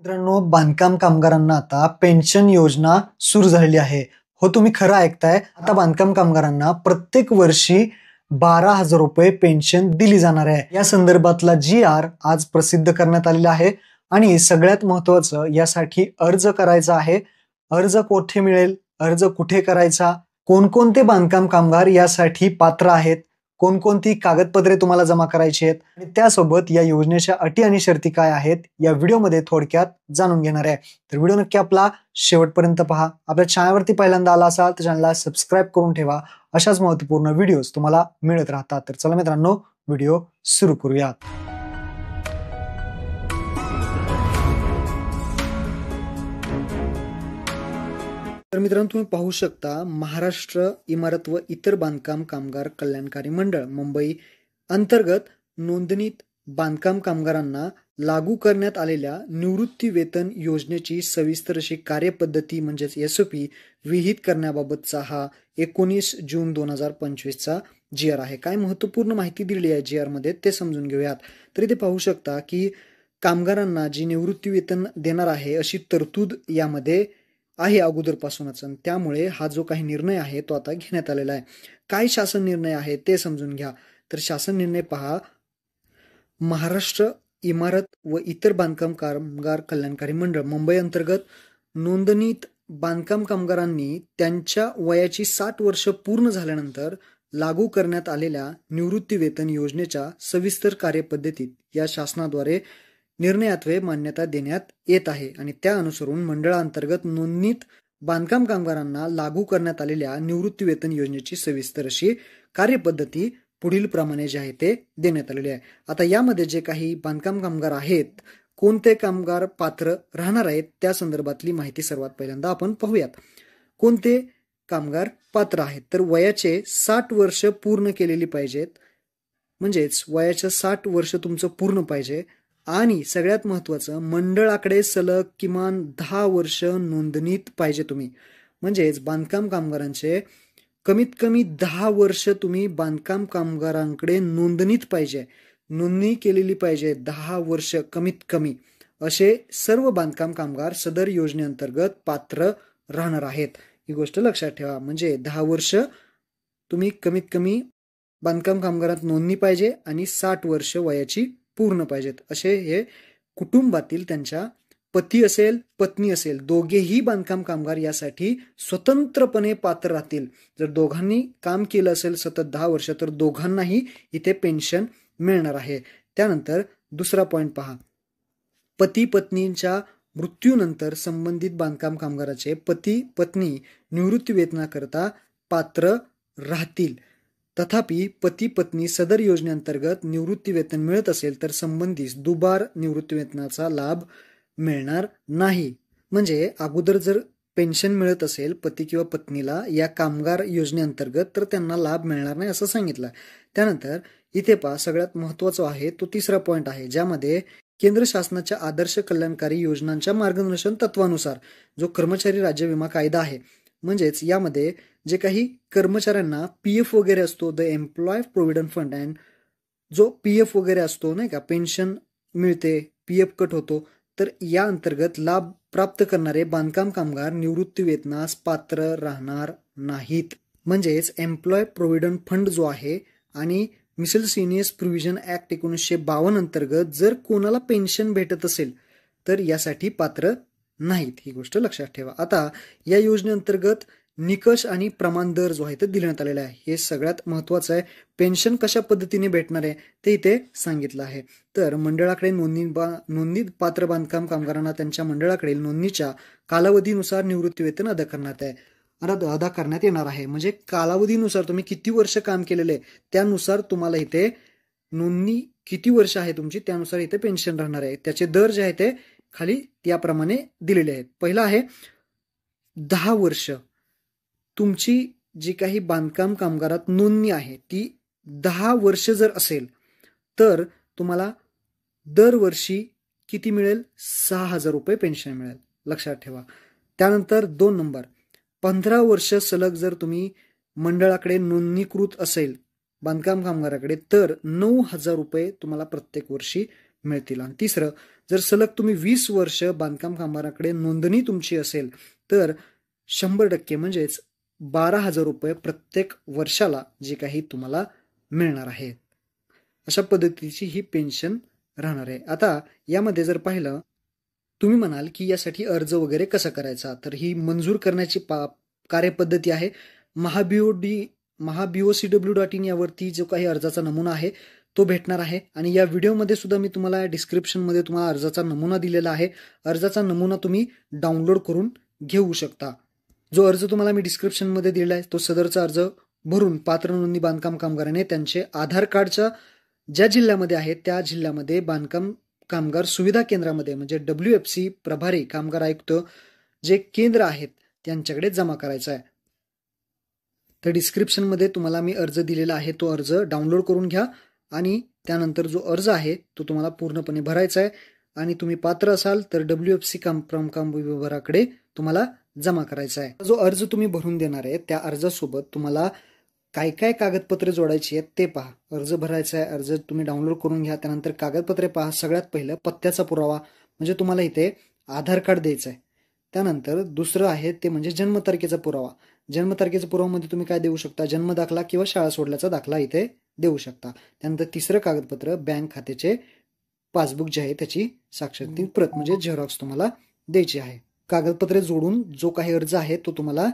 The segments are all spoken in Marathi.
मित्रांनो, बांधकाम कामगारांना आता पेन्शन योजना सुरू झालेली आहे. हो, तुम्ही खरं ऐकताय. आता बांधकाम कामगारांना प्रत्येक वर्षी 12,000 रुपये पेन्शन दिली जाणार आहे. या संदर्भातला जी.आर. आज प्रसिद्ध करण्यात आलेला आहे आणि सगळ्यात महत्त्वाचं, यासाठी अर्ज करायचा आहे. अर्ज कुठे मिळेल, अर्ज कुठे करायचा, कोणकोणते बांधकाम कामगार यासाठी पात्र आहेत, कोणकोणती कागदपत्रे तुम्हाला जमा करायची आहेत आणि त्यासोबत या योजनेच्या अटी आणि शर्ती काय आहेत या व्हिडिओमध्ये थोडक्यात जाणून घेणार आहे. तर व्हिडिओ नक्की आपला शेवटपर्यंत पहा. आपल्या चॅनलवरती पहिल्यांदा आला असाल तर चॅनलला सबस्क्राईब करून ठेवा. अशाच महत्त्वपूर्ण व्हिडिओज तुम्हाला मिळत राहतात. तर चला मित्रांनो, व्हिडिओ सुरू करूयात. तर मित्रांनो, तुम्ही पाहू शकता, महाराष्ट्र इमारत व इतर बांधकाम कामगार कल्याणकारी मंडळ मुंबई अंतर्गत नोंदणीत बांधकाम कामगारांना लागू करण्यात आलेल्या निवृत्ती वेतन योजनेची सविस्तर अशी कार्यपद्धती म्हणजेच एसओपी विहित करण्याबाबतचा हा 19 जून 2025चा जी.आर. आहे. काय महत्त्वपूर्ण माहिती दिली आहे जी.आर. मध्ये ते समजून घेऊयात. तर इथे पाहू शकता की कामगारांना जी निवृत्ती वेतन देणार आहे अशी तरतूद यामध्ये आहे अगोदरपासूनच, आणि त्यामुळे हा जो काही निर्णय आहे तो आता घेण्यात आलेला आहे. काय शासन निर्णय आहे ते समजून घ्या. तर शासन निर्णय पहा. महाराष्ट्र इमारत व इतर बांधकाम कामगार कल्याणकारी मंडळ मुंबई अंतर्गत नोंदणीत बांधकाम कामगारांनी त्यांच्या वयाची 60 वर्ष पूर्ण झाल्यानंतर लागू करण्यात आलेल्या निवृत्ती वेतन योजनेच्या सविस्तर कार्यपद्धतीत या शासनाद्वारे निर्णयाद्वारे मान्यता देण्यात येत आहे आणि त्या अनुसरून मंडळांतर्गत नोंदणीत बांधकाम कामगारांना लागू करण्यात आलेल्या निवृत्ती वेतन योजनेची सविस्तर अशी कार्यपद्धती पुढील प्रमाणे जे आहे ते देण्यात आलेले आहे. आता यामध्ये जे काही बांधकाम कामगार आहेत, कोणते कामगार पात्र राहणार आहेत त्या संदर्भातली माहिती सर्वात पहिल्यांदा आपण पाहूयात. कोणते कामगार पात्र आहेत, तर वयाचे 60 वर्ष पूर्ण केलेली पाहिजेत, म्हणजेच वयाचं 60 वर्ष तुमचं पूर्ण पाहिजे आणि सगळ्यात महत्त्वाचं, मंडळाकडे सलग किमान 10 वर्ष नोंदणीत पाहिजे तुम्ही. म्हणजेच बांधकाम कामगारांचे कमीत कमी 10 वर्ष तुम्ही बांधकाम कामगारांकडे नोंदणीत पाहिजे, नोंदणी केलेली पाहिजे 10 वर्ष कमीत कमी. असे सर्व बांधकाम कामगार सदर योजनेअंतर्गत पात्र राहणार आहेत. ही गोष्ट लक्षात ठेवा. म्हणजे 10 वर्ष तुम्ही कमीत कमी बांधकाम कामगारात नोंदणी पाहिजे आणि 60 वर्ष वयाची पूर्ण पाहिजेत. असे हे कुटुंबातील त्यांच्या पती असेल पत्नी असेल दोघेही बांधकाम कामगार यासाठी स्वतंत्रपणे पात्र राहतील. जर दोघांनी काम केलं असेल सतत 10 वर्ष तर दोघांनाही इथे पेन्शन मिळणार आहे. त्यानंतर दुसरा पॉइंट पहा. पती पत्नींच्या मृत्यूनंतर संबंधित बांधकाम कामगाराचे पती पत्नी निवृत्ती वेतनाकरता पात्र राहतील. तथापि पती पत्नी सदर योजनेअंतर्गत निवृत्ती वेतन मिळत असेल तर संबंधित दुबार निवृत्ती वेतनाचा लाभ मिळणार नाही. म्हणजे अगोदर जर पेन्शन मिळत असेल पती किंवा पत्नीला या कामगार योजनेअंतर्गत तर त्यांना लाभ मिळणार नाही असं सांगितलं. त्यानंतर इथे पहा, सगळ्यात महत्त्वाचा आहे तो तिसरा पॉइंट आहे, ज्यामध्ये केंद्र शासनाच्या आदर्श कल्याणकारी योजनांच्या मार्गदर्शन तत्वानुसार जो कर्मचारी राज्य विमा कायदा आहे, म्हणजेच यामध्ये जे काही कर्मचाऱ्यांना पीएफ वगैरे असतो, the employ provident fund, and जो पीएफ वगैरे असतो नाही का, पेन्शन मिळते, पीएफ कट होतो, तर या अंतर्गत लाभ प्राप्त करणारे बांधकाम कामगार निवृत्ती वेतनास पात्र राहणार नाहीत. म्हणजेच एम्प्लॉय प्रोव्हिडंट फंड जो आहे आणि मिसलसिनियस प्रोव्हिजन ऍक्ट 1952 अंतर्गत जर कोणाला पेन्शन भेटत असेल तर यासाठी पात्र नाहीत. ही गोष्ट लक्षात ठेवा. आता या योजनेअंतर्गत निकष आणि प्रमाण दर जो आहे ते देण्यात आलेला आहे. हे सगळ्यात महत्वाचं आहे. पेन्शन कशा पद्धतीने भेटणार आहे ते इथे सांगितलं आहे. तर मंडळाकडे नोंदणीत पात्र बांधकाम कामगारांना त्यांच्या मंडळाकडील नोंदणीच्या कालावधीनुसार निवृत्ती वेतन अदा करण्यात येणार आहे. म्हणजे कालावधीनुसार तुम्ही किती वर्ष काम केलेले त्यानुसार तुम्हाला इथे नोंदणी किती वर्ष आहे तुमची त्यानुसार इथे पेन्शन राहणार आहे. त्याचे दर जे आहे ते खाली त्याप्रमाणे दिलेले आहेत. पहिला आहे 10 वर्ष. तुमची जी काही बांधकाम कामगारात नोंदणी आहे ती 10 वर्ष जर असेल तर तुम्हाला दरवर्षी किती मिळेल? 6,000 रुपये पेन्शन मिळेल. लक्षात ठेवा. त्यानंतर 2 नंबर, 15 वर्ष सलग जर तुम्ही मंडळाकडे नोंदणीकृत असेल बांधकाम कामगाराकडे तर 9,000 रुपये तुम्हाला प्रत्येक वर्षी मिळतील. आणि तिसरं, जर सलग तुम्ही 20 वर्ष बांधकाम कामगाराकडे नोंदणी तुमची असेल तर 100% म्हणजेच 12,000 रुपये प्रत्येक वर्षाला जे काही तुम्हाला मिळणार आहे. अशा पद्धतीची ही पेन्शन राहणार आहे. आता यामध्ये जर पाहिलं, तुम्ही म्हणाल की यासाठी अर्ज वगैरे कसा करायचा, तर ही मंजूर करण्याची कार्यपद्धती आहे. महाBOCW.in यावरती जो काही अर्जाचा नमुना आहे तो भेटणार आहे. आणि या व्हिडिओमध्ये सुद्धा मी तुम्हाला डिस्क्रिप्शनमध्ये तुम्हाला अर्जाचा नमुना दिलेला आहे. अर्जाचा नमुना तुम्ही डाउनलोड करून घेऊ शकता. जो अर्ज तुम्हाला मी डिस्क्रिप्शनमध्ये दिलेला आहे तो सदरचा अर्ज भरून पात्र नोंदणी बांधकाम कामगाराने त्यांचे आधार कार्डच्या ज्या जिल्ह्यामध्ये आहे त्या जिल्ह्यामध्ये बांधकाम कामगार सुविधा केंद्रामध्ये म्हणजे WFC प्रभारी कामगार आयुक्त जे केंद्र आहेत त्यांच्याकडे जमा करायचा आहे. तर डिस्क्रिप्शनमध्ये तुम्हाला मी अर्ज दिलेला आहे तो अर्ज डाउनलोड करून घ्या आणि त्यानंतर जो अर्ज आहे तो तुम्हाला पूर्णपणे भरायचा आहे आणि तुम्ही पात्र असाल तर WFC काम विभागाकडे तुम्हाला जमा करायचा आहे. जो अर्ज तुम्ही भरून देणार आहे त्या अर्जासोबत तुम्हाला काय काय कागदपत्रे जोडायची आहेत ते पहा. अर्ज भरायचा आहे, अर्ज तुम्ही डाउनलोड करून घ्या, त्यानंतर कागदपत्रे पहा. सगळ्यात पहिलं पत्त्याचा पुरावा म्हणजे तुम्हाला इथे आधार कार्ड द्यायचं आहे. त्यानंतर दुसरं आहे ते म्हणजे जन्मतारखेचा पुरावा. जन्मतारखेच्या पुराव्यामध्ये तुम्ही काय देऊ शकता, जन्म दाखला किंवा शाळा सोडल्याचा दाखला इथे देऊ शकता. त्यानंतर तिसरं कागदपत्र बँक खात्याचे पासबुक जे आहे त्याची साक्षरती प्रत म्हणजे झेरॉक्स तुम्हाला द्यायची आहे. कागदपत्रे जोडून जो काही अर्ज आहे तो तुम्हाला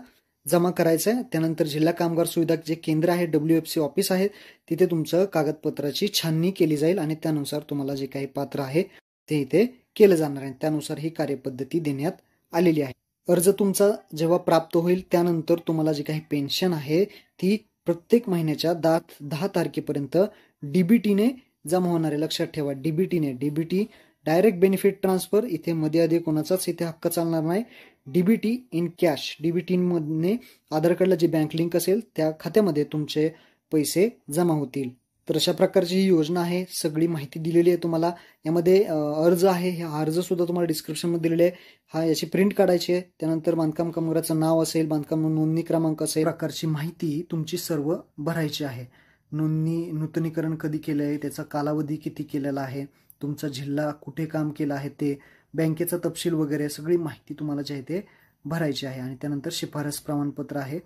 जमा करायचा आहे. त्यानंतर जिल्हा कामगार सुविधा जे केंद्र आहे WFC ऑफिस आहे तिथे तुमचं कागदपत्राची छाननी केली जाईल आणि त्यानुसार तुम्हाला जे काही पात्र आहे ते इथे केलं जाणार आहे. त्यानुसार ही कार्यपद्धती देण्यात आलेली आहे. अर्ज तुमचा जेव्हा प्राप्त होईल त्यानंतर तुम्हाला जी काही पेन्शन आहे ती प्रत्येक महिन्याच्या 10 तारखेपर्यंत DBTने जमा होणार आहे. लक्षात ठेवा, DBT डायरेक्ट बेनिफिट ट्रान्सफर. इथे मध्ये आधी कोणाचाच इथे हक्क चालणार नाही. DBT in cash. DBT मध्ये आधार कार्डला जी बँक लिंक असेल त्या खात्यामध्ये तुमचे पैसे जमा होतील. तर अशा प्रकारची ही योजना आहे. सगळी माहिती दिलेली आहे तुम्हाला. यामध्ये अर्ज आहे, हा अर्ज सुद्धा तुम्हाला डिस्क्रिप्शनमध्ये दिलेले आहे. याची प्रिंट काढायची आहे. त्यानंतर बांधकाम कामगाराचं नाव असेल, बांधकाम नोंदणी क्रमांक असेल, प्रकारची माहिती तुमची सर्व भरायची आहे. नूतनीकरण कधी केलं आहे, त्याचा कालावधी किती केलेला आहे, तुमचा जिल्हा कुठे काम केलं आहे ते, बँकेचा तपशील वगैरे सगळी माहिती तुम्हाला जे आहे ते भरायची आहे. आणि त्यानंतर शिफारस प्रमाणपत्र आहे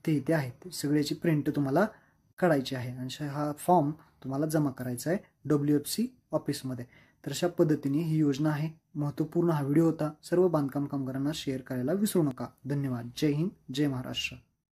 ते इथे आहे. सगळ्याची प्रिंट तुम्हाला काढायची आहे आणि हा फॉर्म तुम्हाला जमा करायचा आहे WFC ऑफिसमध्ये. तर अशा पद्धतीने ही योजना आहे. महत्त्वपूर्ण हा व्हिडिओ होता. सर्व बांधकाम कामगारांना शेअर करायला विसरू नका. धन्यवाद. जय हिंद, जय महाराष्ट्र.